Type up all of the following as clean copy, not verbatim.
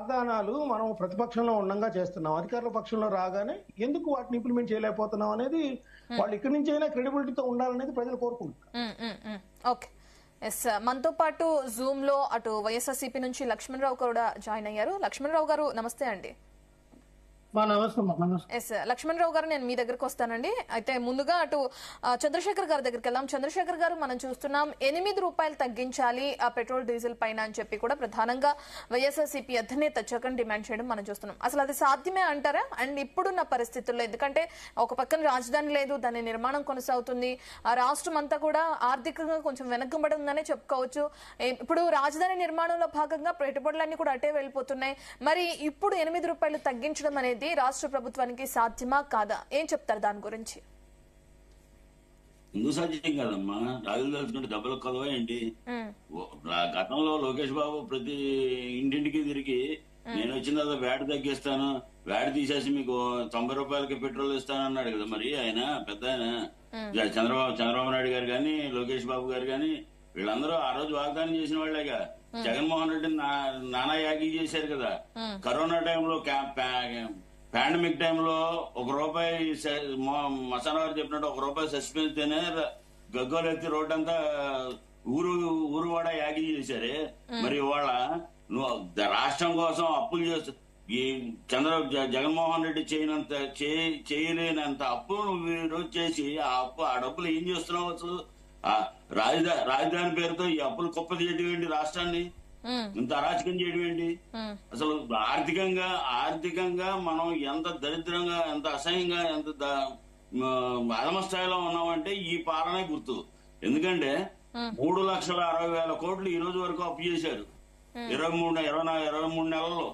వాగ్దానాలు మనం ప్రతిపక్షంలో ఉండగా చేస్తున్నాం, అధికార పక్షంలో రాగానే ఎందుకు వాటిని ఇంప్లిమెంట్ చేయలేకపోతున్నాం అనేది వాళ్ళు ఇక్కడి నుంచి అయినా క్రెడిబిలిటీతో ఉండాలనేది ప్రజలు కోరుకుంటున్నారు. Okay, yes. మనతో పాటు జూమ్ లో అటు వైఎస్ఆర్సీపీ నుంచి లక్ష్మణరావు కూడా జాయిన్ అయ్యారు. లక్ష్మణరావు గారు నమస్తే అండి. ఎస్ లక్ష్మణరావు గారు, నేను మీ దగ్గరకు వస్తానండి. అయితే ముందుగా అటు చంద్రశేఖర్ గారి దగ్గరికి వెళ్దాం. చంద్రశేఖర్ గారు, మనం చూస్తున్నాం 8 రూపాయలు తగ్గించాలి ఆ పెట్రోల్ డీజిల్ పైన అని చెప్పి కూడా ప్రధానంగా వైఎస్ఆర్సీపీ అధినేత జగన్ డిమాండ్ చేయడం మనం చూస్తున్నాం. అసలు అది సాధ్యమే అంటారా? అండ్ ఇప్పుడున్న పరిస్థితుల్లో, ఎందుకంటే ఒక పక్కన రాజధాని లేదు, దాని నిర్మాణం కొనసాగుతుంది, ఆ రాష్ట్రం అంతా కూడా ఆర్థికంగా కొంచెం వెనకబడి ఉందనే చెప్పుకోవచ్చు. ఇప్పుడు రాజధాని నిర్మాణంలో భాగంగా పెట్టుబడులన్నీ కూడా అటే వెళ్ళిపోతున్నాయి. మరి ఇప్పుడు 8 రూపాయలు తగ్గించడం అనేది రాష్ట్ర ప్రభుత్వానికి సాధ్యమా కాదా? ఏం చెప్తారు దాని గురించి? ఎందుకు సాధ్యం కాదమ్మా, రాజులు తలుచుకుంటే దెబ్బలు కలవా ఏంటి? గతంలో లోకేష్ బాబు ప్రతి ఇంటింటికి తిరిగి నేను వచ్చిన తర్వాత వ్యాట్ తగ్గిస్తాను, వ్యాట్ తీసేసి మీకు 90 రూపాయలకి పెట్రోల్ ఇస్తాను అన్నాడు కదా. మరి ఆయన పెద్ద ఆయన చంద్రబాబు నాయుడు గారు కానీ లోకేష్ బాబు గారు కానీ వీళ్ళందరూ ఆ రోజు వాగ్దానం చేసిన వాళ్ళేగా. జగన్మోహన్ రెడ్డి నానా యాగి చేశారు కదా. కరోనా టైంలో పాండమిక్ టైంలో ₹1 మసాలా గారు చెప్పినట్టు ₹1 సస్పెన్స్ తేనే గగ్గోలు ఎత్తి రోడ్ అంతా ఊరు వాడ యాగి చేశారే. మరి ఇవాళ నువ్వు రాష్ట్రం కోసం అప్పులు చేస్తూ ఈ జగన్మోహన్ రెడ్డి చేయలేనంత అప్పు నువ్వు ఈరోజు చేసి ఆ డబ్బులు ఏం చేస్తున్నావు? అసలు రాజధాని పేరుతో ఈ అప్పులు కుప్ప తీయడం ఏంటి? రాష్ట్రాన్ని ఇంత అరాచకం చేయడం ఏంటి? అసలు ఆర్థికంగా మనం ఎంత దరిద్రంగా, ఎంత అసహ్యంగా, ఎంత అధమ స్థాయిలో ఉన్నామంటే ఈ పాలనే గుర్తు. ఎందుకంటే 3,60,000 కోట్లు ఈ రోజు వరకు అప్పు చేశారు 23 నెలల్లో.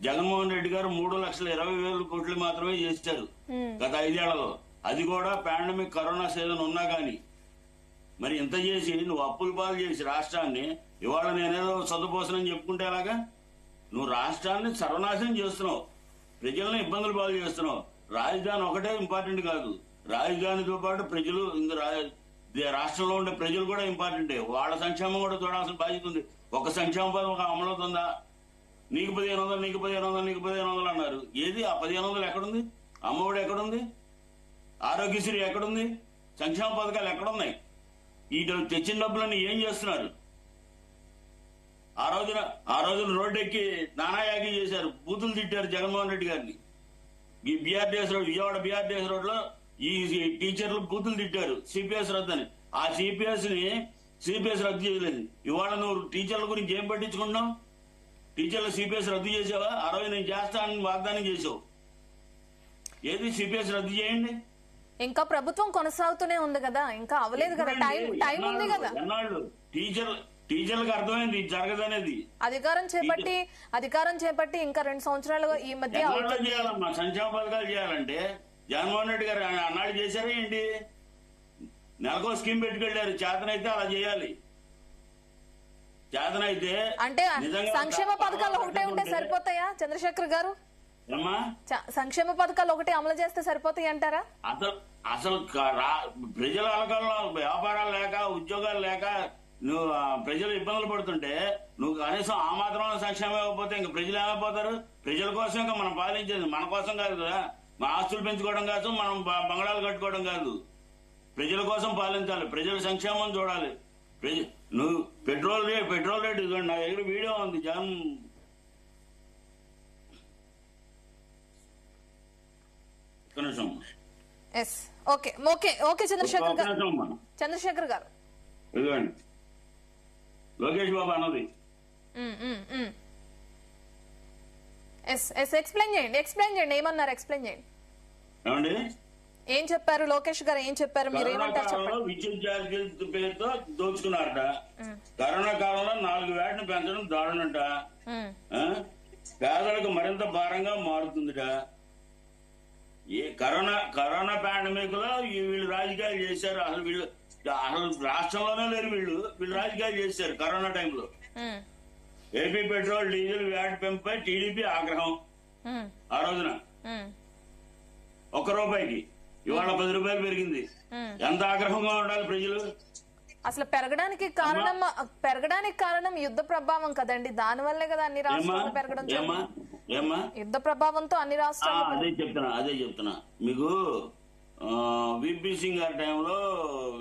జగన్మోహన్ రెడ్డి గారు 3,20,000 కోట్లు మాత్రమే చేశారు గత 5 ఏళ్లలో. అది కూడా పాండమిక్ కరోనా సీజన్ ఉన్నా గానీ. మరి ఇంత చేసి నువ్వు అప్పుల పాలు చేసి రాష్ట్రాన్ని ఇవాళ నేనేదో సొంతపోసనని చెప్పుకుంటే ఎలాగా? నువ్వు రాష్ట్రాన్ని సర్వనాశనం చేస్తున్నావు, ప్రజల్ని ఇబ్బందులు పాలు చేస్తున్నావు. రాజధాని ఒకటే ఇంపార్టెంట్ కాదు, రాజధానితో పాటు ప్రజలు, రాష్ట్రంలో ఉండే ప్రజలు కూడా ఇంపార్టెంటే. వాళ్ళ సంక్షేమం కూడా చూడాల్సిన బాధ్యత ఉంది. ఒక సంక్షేమ పథకం అమలవుతుందా? నీకు 1500, నీకు 1500, నీకు 1500 అన్నారు. ఏది ఆ 1500 ఎక్కడుంది? అమ్మఒడి ఎక్కడుంది? ఆరోగ్యశ్రీ ఎక్కడుంది? సంక్షేమ పథకాలు ఎక్కడున్నాయి? ఈ తెచ్చిన డబ్బులన్నీ ఏం చేస్తున్నారు? ఆ రోజున రోడ్డు ఎక్కి నానాయాగి చేశారు, బూతులు తిట్టారు జగన్మోహన్ రెడ్డి గారిని. ఈ బీఆర్డీఎస్ రోడ్, విజయవాడ బీఆర్డీఎస్ రోడ్ లో ఈ టీచర్లు బూతులు తిట్టారు సిపిఎస్ రద్దు అని. ఆ సిపిఎస్ రద్దు చేయలేదు. ఇవాళ నువ్వు టీచర్ల గురించి ఏం పట్టించుకున్నావు? టీచర్ల సిపిఎస్ రద్దు చేసావా? ఆ రోజు నేను చేస్తానని వాగ్దానం చేసావు. ఏది సిపిఎస్ రద్దు చేయండి. ఇంకా ప్రభుత్వం కొనసాగుతూనే ఉంది కదా, ఇంకా అవలేదు కదా, టైం ఉంది కదా. ఎన్నాళ్ళు టీచర్లకు అర్థమైంది జరగదనేది. అధికారం చేపట్టి ఇంకా 2 సంవత్సరాలు ఈ మధ్య చేయాలమ్మా. సంక్షేమ పథకాలు చేయాలంటే జగన్మోహన్ రెడ్డి గారు అన్నాడు చేశారా ఏంటి? నెలకో స్కీమ్ పెట్టుకెళ్లారు. చేతనైతే అలా చేయాలి. చేతనైతే అంటే సంక్షేమ పథకాలు ఒకటే ఉంటే సరిపోతాయా చంద్రశేఖర్ గారు? సంక్షేమ పథకాలు ఒకటి అమలు చేస్తే సరిపోతాయి అంటారా? అసలు ప్రజల అలకల్లో వ్యాపారాలు లేక, ఉద్యోగాలు లేక నువ్వు ప్రజలు ఇబ్బందులు పడుతుంటే నువ్వు కనీసం ఆ మాత్రం సంక్షేమం ఇవ్వకపోతే ఇంకా ప్రజలు ఏమైపోతారు? ప్రజల కోసం ఇంకా మనం పాలించేది, మన కోసం కాదు కదా. మన ఆస్తులు పెంచుకోవడం కోసం, మనం బంగళాలు కట్టుకోవడం కాదు. ప్రజల కోసం పాలించాలి, ప్రజల సంక్షేమం చూడాలి. నువ్వు పెట్రోల్ రేట్ ఇదిగోండి, నా దగ్గర వీడియో ఉంది. జగన్ చంద్రశేఖర్ గారు లోకేష్ బాబు అన్నది ఎక్స్ప్లెయిన్ చేయండి. ఏమన్నారు? ఎక్స్ప్లెయిన్ చేయండి. ఏమండి ఏం చెప్పారు లోకేష్ గారు? ఏం చెప్పారు? మీరు ఏమంటారు? విద్యుత్ ఛార్జీల పేరుతో దోచుకున్నారట. కరోనా కాలంలో 4 వ్యాట్ను పెంచడం దారుణంట. పేదలకు మరింత భారంగా మారుతుందిట. కరోనా పాండమిక్ లో వీళ్ళు రాజకీయాలు చేశారు. అసలు రాష్ట్రంలోనే లేరు వీళ్ళు రాజకీయాలు చేశారు కరోనా టైంలో. ఏపీ పెట్రోల్ డీజిల్ వ్యాట్ పెంపుపై టీడీపీ ఆగ్రహం. ఆ రోజున ₹1 ఇవాళ ₹10 పెరిగింది. ఎంత ఆగ్రహంగా ఉండాలి ప్రజలు? అసలు పెరగడానికి కారణం యుద్ధ ప్రభావం కదండి, దాని వల్లే కదా అన్ని రాష్ట్రాలు పెరగడం యుద్ధ ప్రభావంతో అన్ని రాష్ట్రాలు. అదే చెప్తున్నా మీకు. విపి సింగ్ గారి టైంలో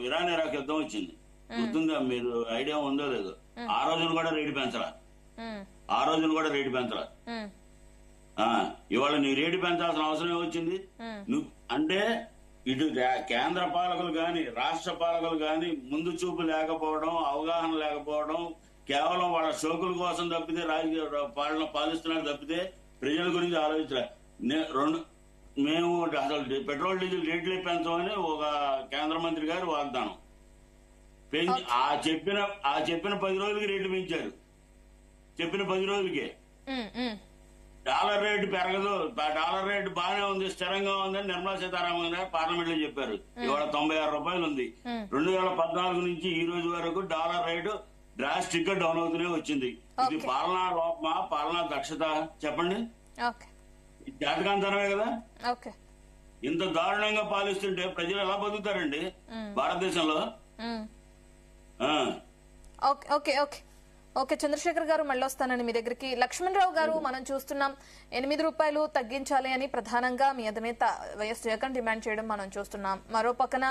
ఇరాన్ ఇరాక్ యుద్ధం వచ్చింది, గుర్తుందా? మీరు ఐడియా ఉందో లేదో? ఆ రోజున కూడా రేటు పెంచరా. ఇవాళ నీ రేటు పెంచాల్సిన అవసరం ఏమొచ్చింది? నువ్వు అంటే ఇటు కేంద్ర పాలకులు గాని రాష్ట్ర పాలకులు గాని ముందు చూపు లేకపోవడం, అవగాహన లేకపోవడం, కేవలం వాళ్ళ షోకుల కోసం తప్పితే రాజకీయ పాలిస్తున్నారు తప్పితే ప్రజల గురించి ఆలోచించారు. మేము అసలు పెట్రోల్ డీజిల్ రేట్లు పెంచమని ఒక కేంద్ర మంత్రి గారు వాగ్దానం పెంచి ఆ చెప్పిన 10 రోజులకి రేట్లు పెంచారు. చెప్పిన 10 రోజులకే డాలర్ రేటు పెరగదు, డాలర్ రేటు బాగానే ఉంది, స్థిరంగా ఉందని నిర్మలా సీతారామన్ గారు పార్లమెంట్ లో చెప్పారు. ఇవాళ 96 రూపాయలు ఉంది. 2014 నుంచి ఈ రోజు వరకు డాలర్ రేటు డ్రాస్టిక్ గా డౌన్ అవుతూనే వచ్చింది. ఇది పాలనా లోపమా, పాలనా దక్షత? చెప్పండి. జాతకాంతరమే కదా. ఇంత దారుణంగా పాలిస్తుంటే ప్రజలు ఎలా బతుకుతారండి భారతదేశంలో? ఓకే చంద్రశేఖర్ గారు, మళ్ళీ వస్తానండి మీ దగ్గరికి. లక్ష్మణ్ రావు గారు, మనం చూస్తున్నాం 8 రూపాయలు తగ్గించాలి అని ప్రధానంగా మీ అధినేత వైఎస్ జగన్ డిమాండ్ చేయడం మనం చూస్తున్నాం. మరో పక్కన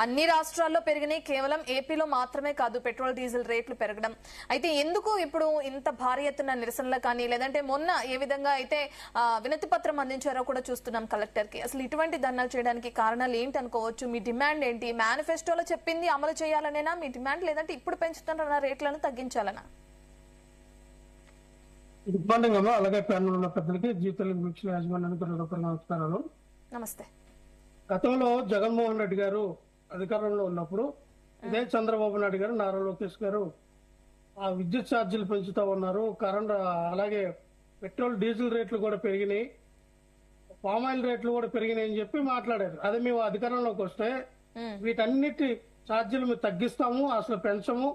అన్ని రాష్ట్రాల్లో పెరిగినాయి, కేవలం ఏపీలో మాత్రమే కాదు పెట్రోల్ డీజిల్ రేట్లు పెరగడం. అయితే ఎందుకు ఇప్పుడు ఇంత భారీ ఎత్తున నిరసనలు కానీ, లేదంటే మొన్న ఏ విధంగా అయితే వినతి పత్రం అందించారో కూడా చూస్తున్నాం కలెక్టర్ కి. అసలు ఇటువంటి ధర్నాలు చేయడానికి కారణాలు ఏంటి అనుకోవచ్చు? మీ డిమాండ్ ఏంటి? మేనిఫెస్టోలో చెప్పింది అమలు చేయాలనేనా మీ డిమాండ్, లేదంటే ఇప్పుడు పెంచుతున్న రేట్లను తగ్గించాలనా? ఇబ్బందిగా అలాగే ప్యానల్ ఉన్న పెద్దలకి జీతాల వీక్షణ యాజమాన్యానికి నమస్కారాలు. నమస్తే. గతంలో జగన్మోహన్ రెడ్డి గారు అధికారంలో ఉన్నప్పుడు ఇదే చంద్రబాబు నాయుడు గారు, నారా లోకేష్ గారు ఆ విద్యుత్ ఛార్జీలు పెంచుతా ఉన్నారు, కరెంట్ అలాగే పెట్రోల్ డీజిల్ రేట్లు కూడా పెరిగినాయి, పామాయిల్ రేట్లు కూడా పెరిగినాయి అని చెప్పి మాట్లాడారు. అదే మేము అధికారంలోకి వస్తే వీటన్నిటి ఛార్జీలు మేము తగ్గిస్తాము, అసలు పెంచము,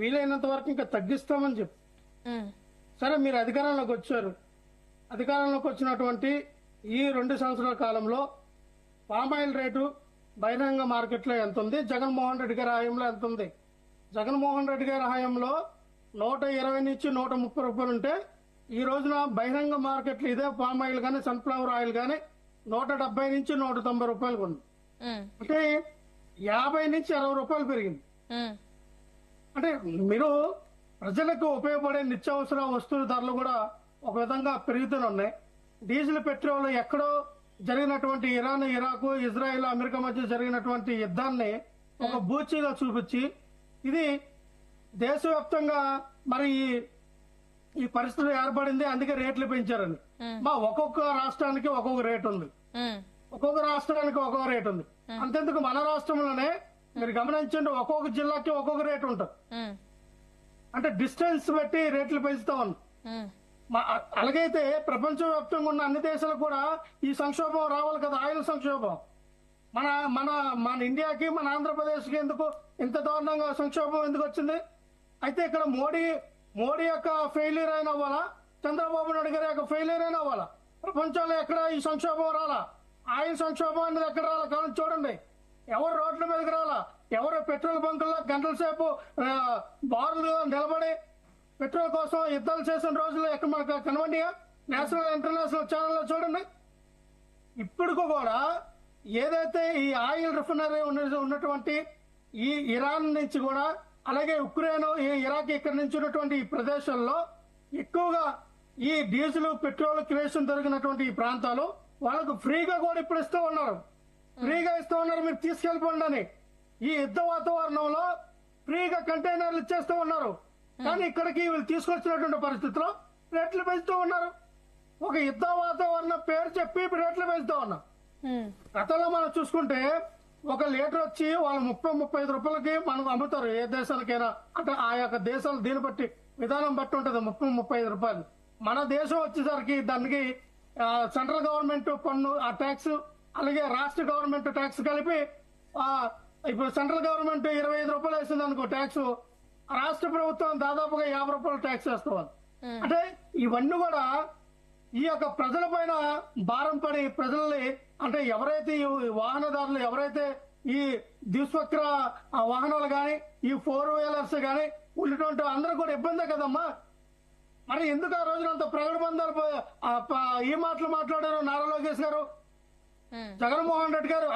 వీలైనంత వరకు ఇంకా తగ్గిస్తామని చెప్పి. సరే, మీరు అధికారంలోకి వచ్చారు. అధికారంలోకి వచ్చినటువంటి ఈ 2 సంవత్సరాల కాలంలో పామాయిల్ రేటు బహిరంగ మార్కెట్లో ఎంత ఉంది, జగన్మోహన్ రెడ్డి గారి హయాంలో ఎంత ఉంది? జగన్మోహన్ రెడ్డి గారి హయాంలో 120 నుంచి 130 రూపాయలు ఉంటే ఈ రోజున బహిరంగ మార్కెట్లు ఇదే పామాయిల్ గానీ సన్ఫ్లవర్ ఆయిల్ గానీ 170 నుంచి 190 రూపాయలు ఉంది. అంటే 50 నుంచి 60 రూపాయలు పెరిగింది. అంటే మీరు ప్రజలకు ఉపయోగపడే నిత్యావసర వస్తువుల ధరలు కూడా ఒక విధంగా పెరుగుతూనే ఉన్నాయి. డీజిల్ పెట్రోల్ ఎక్కడో జరిగినటువంటి ఇరాన్, ఇరాకు, ఇజ్రాయెల్, అమెరికా మధ్య జరిగినటువంటి యుద్ధాన్ని ఒక బూచిగా చూపించి ఇది దేశవ్యాప్తంగా మరి ఈ పరిస్థితి ఏర్పడింది, అందుకే రేట్లు పెంచారని. మా ఒక్కొక్క రాష్ట్రానికి ఒక్కొక్క రేట్ ఉంది, ఒక్కొక్క రాష్ట్రానికి ఒక్కొక్క రేట్ ఉంది. అంతెందుకు మన రాష్ట్రంలోనే మీరు గమనించండి, ఒక్కొక్క జిల్లాకి ఒక్కొక్క రేట్ ఉంటుంది. అంటే డిస్టెన్స్ బట్టి రేట్లు పెంచుతా ఉన్నాం. అలాగైతే ప్రపంచవ్యాప్తంగా ఉన్న అన్ని దేశాలకు కూడా ఈ సంక్షోభం రావాలి కదా, ఆయిల్ సంక్షోభం. మన మన మన ఇండియాకి, మన ఆంధ్రప్రదేశ్కి ఎందుకు ఇంత దారుణంగా సంక్షోభం ఎందుకు వచ్చింది? అయితే ఇక్కడ మోడీ యొక్క ఫెయిల్యూర్ అయిన అవ్వాలా, చంద్రబాబు నాయుడు గారి యొక్క ఫెయిల్యూర్ అయిన అవ్వాలా? ప్రపంచంలో ఎక్కడ ఈ సంక్షోభం రాలా, ఆయిల్ సంక్షోభం అనేది ఎక్కడ రాలా? కానీ చూడండి, ఎవరు రోడ్ల మీదకి రాలా, ఎవరు పెట్రోల్ బంకుల్లో గంటల సేపు బారులు నిలబడి పెట్రోల్ కోసం యుద్ధాలు చేసిన రోజులు ఎక్కడ మనకు కనవండి? నేషనల్ ఇంటర్నేషనల్ ఛానల్లో చూడండి. ఇప్పుడు కూడా ఏదైతే ఈ ఆయిల్ రిఫైనరీ ఉన్నటువంటి ఈ ఇరాన్ నుంచి కూడా, అలాగే ఉక్రెయిన్, ఈ ఇరాక్ ఇక్కడ నుంచి ఉన్నటువంటి ఈ ప్రదేశాల్లో ఎక్కువగా ఈ డీజిల్ పెట్రోల్ క్రియేషన్ జరిగినటువంటి ఈ ప్రాంతాలు వాళ్ళకు ఫ్రీగా కూడా ఇప్పుడు ఇస్తూ ఉన్నారు. మీరు తీసుకెళ్ళిపోండి అని. ఈ యుద్ధ వాతావరణంలో ఫ్రీగా కంటైనర్లు ఇచ్చేస్తూ ఉన్నారు. కానీ ఇక్కడికి వీళ్ళు తీసుకొచ్చినటువంటి పరిస్థితిలో రేట్లు పెంచుతూ ఉన్నారు. ఒక యుద్ధ వాతావరణం పేరు చెప్పి రేట్లు పెంచుతూ ఉన్నారు. గతంలో మనం చూసుకుంటే ఒక లీటర్ వచ్చి వాళ్ళు 30-35 రూపాయలకి మనం అమ్ముతారు ఏ దేశాలకైనా. అంటే ఆ యొక్క దేశాలు దీన్ని బట్టి విధానం బట్టి ఉంటుంది 30-35 రూపాయలు. మన దేశం వచ్చేసరికి దానికి సెంట్రల్ గవర్నమెంట్ పన్ను ఆ ట్యాక్స్, అలాగే రాష్ట్ర గవర్నమెంట్ ట్యాక్స్ కలిపి ఇప్పుడు సెంట్రల్ గవర్నమెంట్ 25 రూపాయలు వేసింది అనుకో ట్యాక్స్, రాష్ట్ర ప్రభుత్వం దాదాపుగా 50 రూపాయలు ట్యాక్స్ వేస్తుంది. అంటే ఇవన్నీ కూడా ఈ యొక్క ప్రజల పైన భారం పడి ప్రజల్ని, అంటే ఎవరైతే వాహనదారులు ఎవరైతే ఈ ద్విచక్ర వాహనాలు కానీ ఈ 4 వీలర్స్ కానీ ఉన్నటువంటి అందరూ కూడా ఇబ్బందే కదమ్మా. మరి ఎందుకు ఆ రోజున అంత ప్రగడబంధాలు ఈ మాటలు మాట్లాడారు నారా లోకేష్ గారు, జగన్మోహన్ రెడ్డి గారు?